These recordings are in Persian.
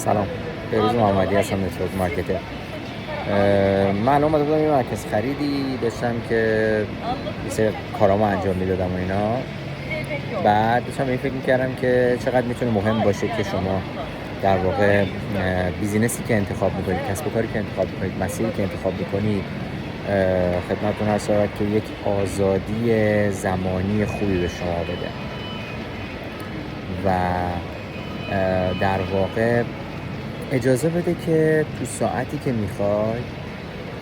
سلام، بهروز محمدی هستم، نتورک مارکتر. من اومده بودم یه مرکز خریدی داشتم که یه سری کارامو انجام میدادم و اینا. بعد داشتم این فکر میکردم که چقدر میتونه مهم باشه که شما در واقع بیزینسی که انتخاب میکنید، کسب و کاری که انتخاب میکنید، مسیری که انتخاب میکنید، خدمتتون هست که یک آزادی زمانی خوبی به شما بده و در واقع اجازه بده که تو ساعتی که میخوای،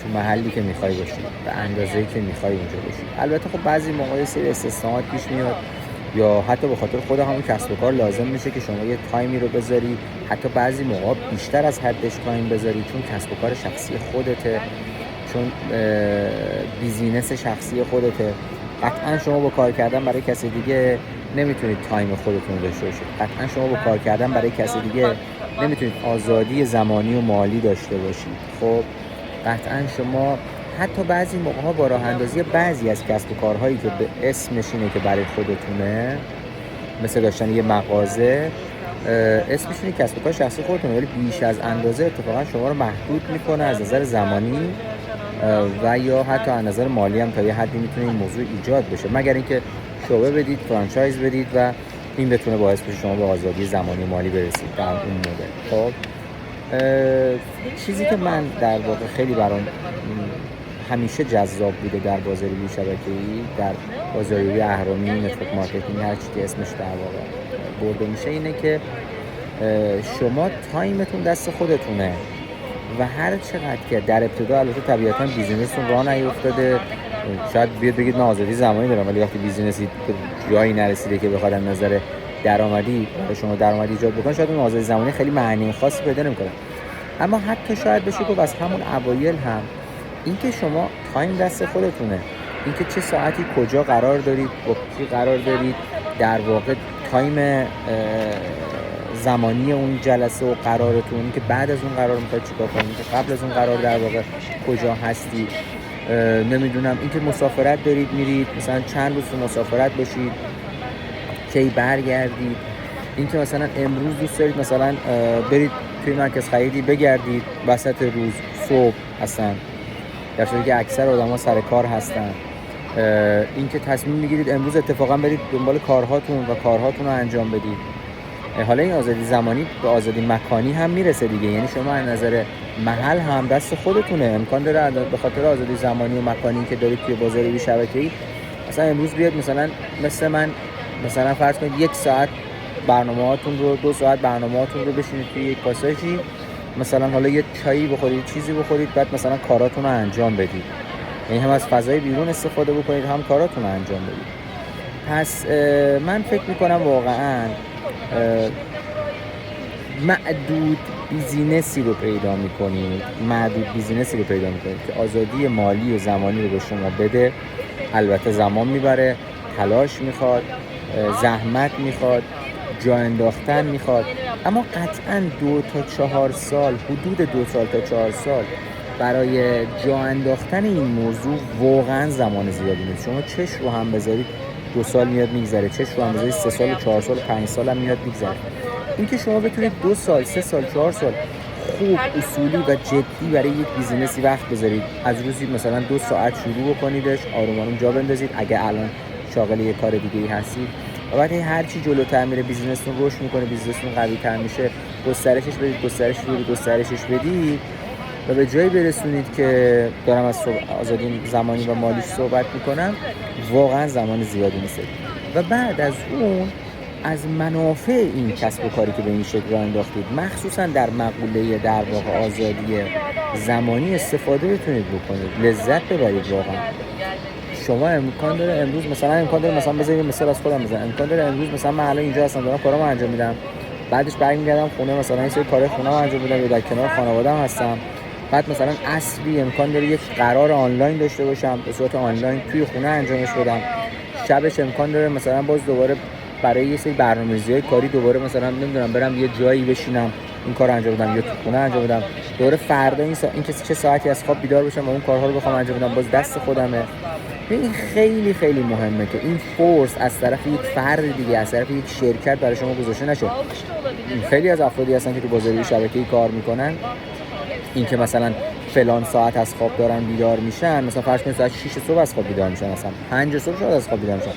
تو محلی که میخوای باشی، به اندازه‌ای که میخوای اونجا باشی. البته خب بعضی موقع سری استثناءات پیش میاد یا حتی به خاطر خود همون کسب و کار لازم میشه که شما یه تایمی رو بذاری، حتی بعضی موقع بیشتر از حدش تایم بذاری، چون کسب و کار شخصی خودته، چون بیزینس شخصی خودته. قطعا شما با کار کردن برای کسی دیگه نمیتونید تایم خودتون رو داشته باشید. قطعا شما با کار کردن برای کسی دیگه نمیتونید آزادی زمانی و مالی داشته باشید. خب قطعا شما حتی بعضی موقع‌ها با راه اندازی بعضی از کسب و کارهایی که به اسمش اینه که برای خودتونه، مثل داشتن یه مغازه، اسمش اینه کسب و کار شخصی خودتونه، ولی بیش از اندازه اتفاقا شما رو محدود میکنه از نظر زمانی و یا حتی از نظر مالی هم تا یه حدی میتونه این موضوع ایجاد بشه، مگر اینکه شعبه بدید، فرانچایز بدید و این بتونه باعث بشه شما به آزادی زمانی مالی برسید در اون مدل. خب چیزی که من در واقع خیلی برام همیشه جذاب بوده در بازاریابی شبکه‌ای، در بازاریابی اهرامی، نتورک مارکتینگ، هر چی که اسمش در واقع برده میشه، اینه که شما تایمتون دست خودتونه و هر چقدر که در ابتدا البته طبیعتاً بیزینستون راه نیفتاده، شاید بیاد بگید من آزادی زمانی دارم، ولی وقتی بیزینسی جایی نرسیده که بخواد از نظر درآمدی برای شما درآمدی ایجاد بکنه، شاید اون آزادی زمانی خیلی معنی خاصی پیدا نمی‌کنه. اما حتی شاید بشه گفت از همون اوایل هم اینکه شما تایم دست خودتونه، اینکه چه ساعتی کجا قرار دارید، با کی قرار دارید، در واقع تایم زمانی اون جلسه و قرارتون، که بعد از اون قرار میخواید چیکار کنید، که قبل از اون قرار در واقع کجا هستید، نمیدونم اینکه مسافرت دارید میرید، مثلا چند روز تو مسافرت باشید، کی برگردید، اینکه مثلا امروز دوست دارید مثلا برید توی مرکز خریدی بگردید وسط روز صبح هستن، در صورتی که اکثر آدم‌ها سر کار هستن، اینکه تصمیم میگیرید امروز اتفاقا برید دنبال کارهاتون و کارهاتون رو انجام بدید. حالا این آزادی زمانی به آزادی مکانی هم میرسه دیگه، یعنی شما از نظر محل هم دست خودتونه، امکان داره به خاطر آزادی زمانی و مکانی که دارید توی بازاریابی شبکه‌ای مثلا امروز بیاد مثلا مثل من مثلا فرض کنید 1 ساعت برنامه‌هاتون رو، 2 ساعت برنامه‌هاتون رو بشینید توی یک پاساژی، مثلا حالا یه چایی بخورید، چیزی بخورید، بعد مثلا کاراتون رو انجام بدید، یعنی هم از فضای بیرون استفاده بکنید هم کاراتون رو انجام بدید. پس من فکر میکنم واقعا معدود بیزینسی رو پیدا میکنید که آزادی مالی و زمانی رو به شما بده. البته زمان میبره، تلاش میخواد، زحمت میخواد، جا انداختن میخواد، اما قطعاً 2 تا 4 سال، حدود 2 سال تا 4 سال برای جا انداختن این موضوع واقعاً زمان زیادی نیست. شما چش رو هم بذارید 2 سال میاد میگذره، چش رو هم بذارید 3 سال و 4 سال و 5 سال هم میاد میگذره. اینکه شما بتونید 2 سال، 3 سال، 4 سال خوب، اصولی و جدی برای یک بیزینسی وقت بذارید، از روزی مثلا 2 ساعت شروع بکنیدش، آروم آروم جا بندازید اگه الان شاغل یک کار دیگه‌ای هستید، و بعد هر چی جلوتر میره بیزینستون رشد میکنه، بیزینستون قوی‌تر میشه، گسترشش بدید و به جایی برسونید که دارم از آزادی زمانی و مالیش صحبت میکنم، واقعا زمان زیادی نیست. و بعد از اون از منافع این کسب و کاری که به این شکل راه انداختید، مخصوصا در مقوله در واقع آزادی زمانی استفاده بتونید بکنید، لذت ببرید. واقعا شما امکان داره امروز مثلا بذارید مثال از خودم بزنم، امکان داره امروز مثلا من الان اینجا هستم دارم کارامو انجام میدم، بعدش برمیگردم خونه، مثلا این سری کارهای خونه‌مو انجام میدم یا در کنار خانواده‌ام هستم، بعد مثلا عصری امکان داره یک قرار آنلاین داشته باشم، به صورت آنلاین توی خونه انجامش بدم، شبش امکان داره مثلا باز دوباره برای یه سری برنامه‌ریزی‌های کاری دوباره مثلا نمیدونم برم یه جایی بشینم این کارو انجام بدم یا تو خونه انجام بدم، دوباره فردا این که چه ساعتی از خواب بیدار بشم و اون کارها رو بخوام انجام بدم باز دست خودمه. این خیلی خیلی مهمه که این فورس از طرف یک فرد دیگه، از طرف یک شرکت برای شما گذاشته نشه. خیلی از افرادی هستن که تو بازاریابی شبکه‌ای کار میکنن، این که مثلا فلان ساعت از خواب دارن بیدار میشن، مثلا فرض کنید ساعت 6 صبح از خواب بیدار میشن، مثلا 5 صبح شاید از خواب بیدار میشن،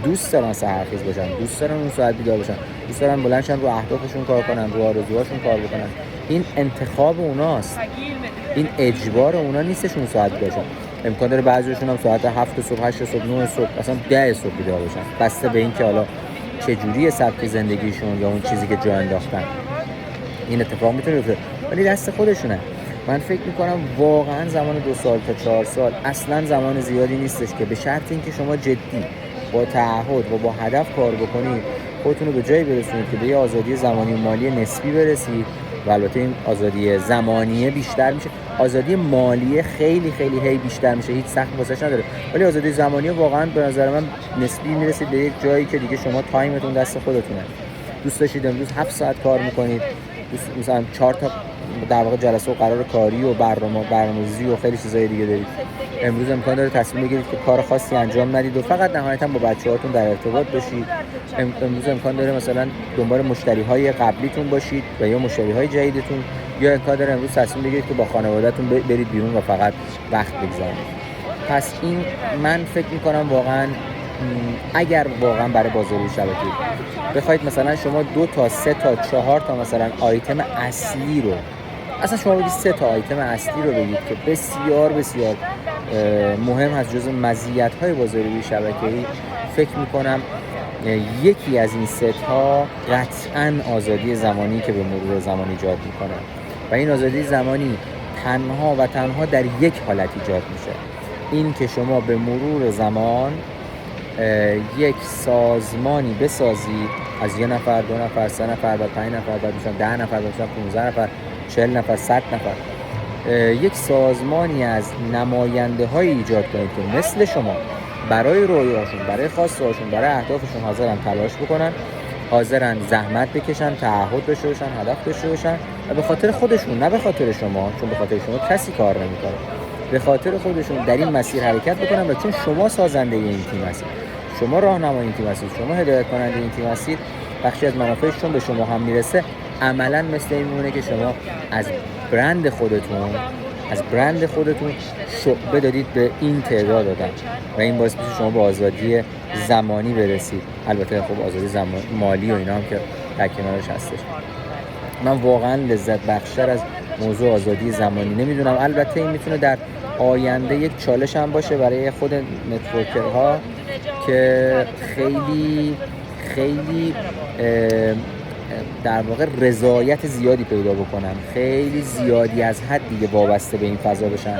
دوست دارن سحرخیز باشن، دوست دارن اون ساعت بیدار باشن، دوست دارن بلند شن رو اهدافشون کار کنن، رو آرزوهاشون کار بکنن. این انتخاب اوناست، این اجبار اونا نیستش اون ساعت بیدار باشن. امکان داره بعضیشون هم ساعت 7 صبح، 8 صبح، 9 صبح، اصلا 10 صبح بیدار باشن، بسته به اینکه حالا چه جوری سبک زندگیشون یا اون چیزی که جا انداختن. این اتفاق میتونه بیفته ولی دست خودشونه. من فکر میکنم واقعا زمان 2 سال تا 4 سال اصلا زمان زیادی نیستش که به شرط اینکه شما جدی با تعهد و با هدف کار بکنید خودتون رو به جایی برسونید که به یه آزادی زمانی و مالی نسبی برسید. و البته این آزادی زمانیه بیشتر میشه، آزادی مالی خیلی خیلی هی بیشتر میشه، هیچ سخت واسش نداره، ولی آزادی زمانی واقعا به نظر من نسبی میرسید به یک جایی که دیگه شما تایمتون دست خودتونه. دوست داشتید امروز 7 ساعت کار میکنید، دوست مثلا 4 تا در واقع جلسه و قرار کاری و برنامه‌ریزی و خیلی چیزای دیگه دارید، امروز امکان داره تصمیم بگیرید که کار خاصی انجام ندید و فقط نهایتاً با بچه‌هاتون در ارتباط باشید. امروز امکان داره مثلا دنبال مشتری‌های قبلیتون باشید و یا مشتری‌های جدیدتون، یا امکان داره امروز تصمیم بگیرید که با خانواده‌تون برید بیرون و فقط وقت بگذرونید. پس این من فکر می‌کنم واقعاً اگر واقعا برای بازاریابی شبکه‌ای بخواید مثلا شما 2 تا 3 تا 4 تا مثلا آیتم اصلی رو، اصلا شما بگید 3 تا آیتم اصلی رو بگید که بسیار بسیار مهم از جزء مزیت‌های بازاریابی شبکه‌ای، فکر می‌کنم یکی از این 3 تا قطعاً آزادی زمانی که به مرور زمان ایجاد می‌کنه و این آزادی زمانی تنها و تنها در یک حالت ایجاد میشه، این که شما به مرور زمان یک سازمانی بسازید از 1 نفر، 2 نفر، 3 نفر، بعد 5 نفر، بعد میشن 10 نفر، بعد میشن 15 نفر، 40 نفر، 100 نفر، یک سازمانی از نماینده های ایجاد کنید که مثل شما برای رویاهاشون، برای خواستهاشون، برای اهدافشون حاضرن تلاش بکنن، حاضرن زحمت بکشن، تعهد داشته باشن، هدف داشته باشن و به خاطر خودشون، نه به خاطر شما، چون به خاطر شما کسی کار نمیکنه، به خاطر خودشون در این مسیر حرکت بکنن و چون شما سازنده این تیم هستید، شما راهنمای این تیم هستید، شما هدایت کننده این تیم هستید، بخشی از منافعش چون به شما هم میرسه، عملاً مثل این میمونه که شما از برند خودتون شعبه دادید به این تعداد آدم و این باعث میشه شما به آزادی زمانی برسید. البته خب آزادی مالی و اینا هم که در کنارش هستش. من واقعا لذت بخشتر از موضوع آزادی زمانی نمیدونم. البته این میتونه در آینده یک چالش هم باشه برای خود نتورکرها که خیلی خیلی در واقع رضایت زیادی پیدا بکنن، خیلی زیادی از حد دیگه وابسته به این فضا بشن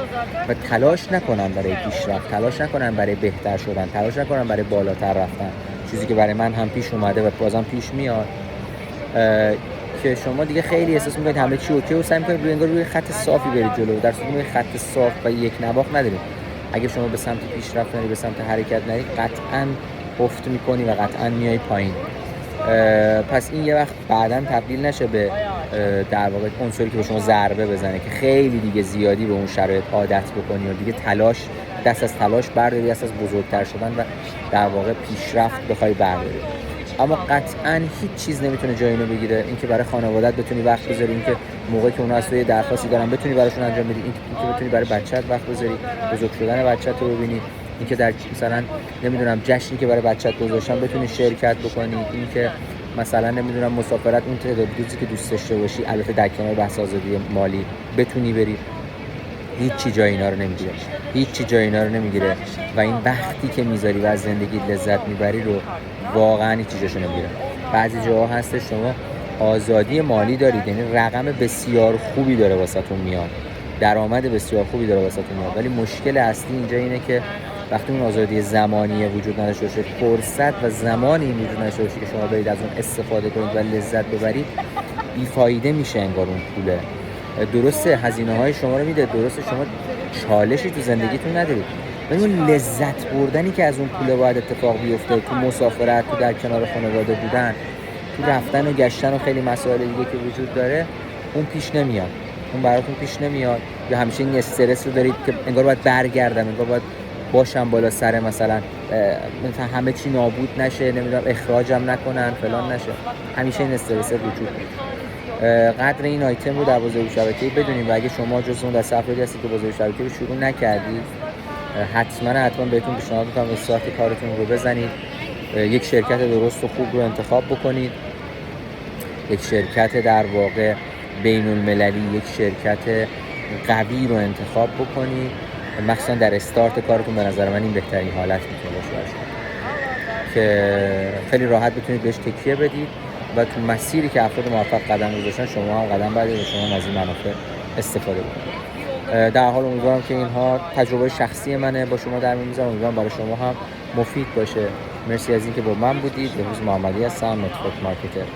و تلاش نکنن برای پیشرفت، تلاش نکنن برای بهتر شدن، تلاش نکنن برای بالاتر رفتن، چیزی که برای من هم پیش اومده و بازم پیش میاد، که شما دیگه خیلی احساس میکنید همه چی اوکی و سعی میکنید روی خط صافی برید جلو، در صورتی که خط صاف و یک نواخت ندارید. اگه شما به سمت پیشرفت نری، به سمت حرکت نری، قطعاً افت میکنی و قطعاً میای پایین. پس این یه وقت بعداً تبدیل نشه به در واقع عنصری که به شما ضربه بزنه که خیلی دیگه زیادی به اون شرایط عادت بکنی و دیگه دست از تلاش برداری، دست از بزرگتر شدن و در واقع پیشرفت بخوای برداری. اما قطعاً هیچ چیز نمیتونه جای اینو بگیره. اینکه برای خانوادت بتونی وقت بذاری، اینکه موقعی که اونها از توی درخواستی دارن بتونی براشون انجام بدی، اینکه بتونی برای بچه‌ت وقت بذاری، بزرگ شدن بچه‌ت رو ببینی، اینکه در مثلا نمیدونم جشنی که برای بچه‌ت گذاشتن بتونی شرکت بکنی، اینکه مثلا نمیدونم مسافرت اون تعداد روزی که دوست داشته باشی، البته در کنار بحث آزادی مالی، بتونی بری. هیچ جای اینا رو نمیگیره و این وقتی که میذاری و از زندگی لذت میبری رو واقعا هیچ جاشو نمیگیره. بعضی جاها هست شما آزادی مالی دارید، یعنی رقم بسیار خوبی داره واسهتون میاد، درآمد بسیار خوبی داره واسهتون میاد، ولی مشکل اصلی اینجا اینه که وقتی اون آزادی زمانی وجود نداشته باشه، فرصت و زمانی وجود نداشته باشه که شما برید از اون استفاده کنید و لذت ببرید، بیفایده میشه انگار اون پوله. درسته هزینه‌های شما رو میده، درسته شما چالشی تو زندگیتون ندارید، ولی اون لذت بردنی که از اون پوله باید اتفاق بیفته، تو مسافرت، تو در کنار خانواده بودن، تو رفتن و گشتن و خیلی مسائل دیگه که وجود داره، اون پیش نمیاد، اون براتون پیش نمیاد. یا همیشه این استرس رو دارید که انگار باید برگردم، انگار باید باشم بالا سر مثلا همه چی نابود نشه، نمیدونم اخراجم نکنن، فلان نشه، همیشه این استرس وجود داره. قدر این آیتم رو در بازار شبکه‌ای بدونیم و اگه شما جز اون دسته افرادی هستید که بازار شبکه‌ای رو شروع نکردید، حتما بهتون پیشنهاد می‌کنم استارت کارتون رو بزنید، یک شرکت درست و خوب رو انتخاب بکنید، یک شرکت در واقع بین المللی، یک شرکت قوی رو انتخاب بکنید. مخصوصا در استارت کارتون به نظر من این بهترین حالت میتونه باشه برای شما که خیلی راحت بتونید بهش تکیه بدید و تو مسیری که افراد موفق قدم گذاشتن شما هم قدم بردارید و شما از این منافع استفاده بکنید. در حال امیدوارم که اینها تجربه شخصی منه، با شما در میون میذارم، امیدوارم برای شما هم مفید باشه. مرسی از اینکه با من بودید. بهروز محمدی هستم، نتورک مارکتر.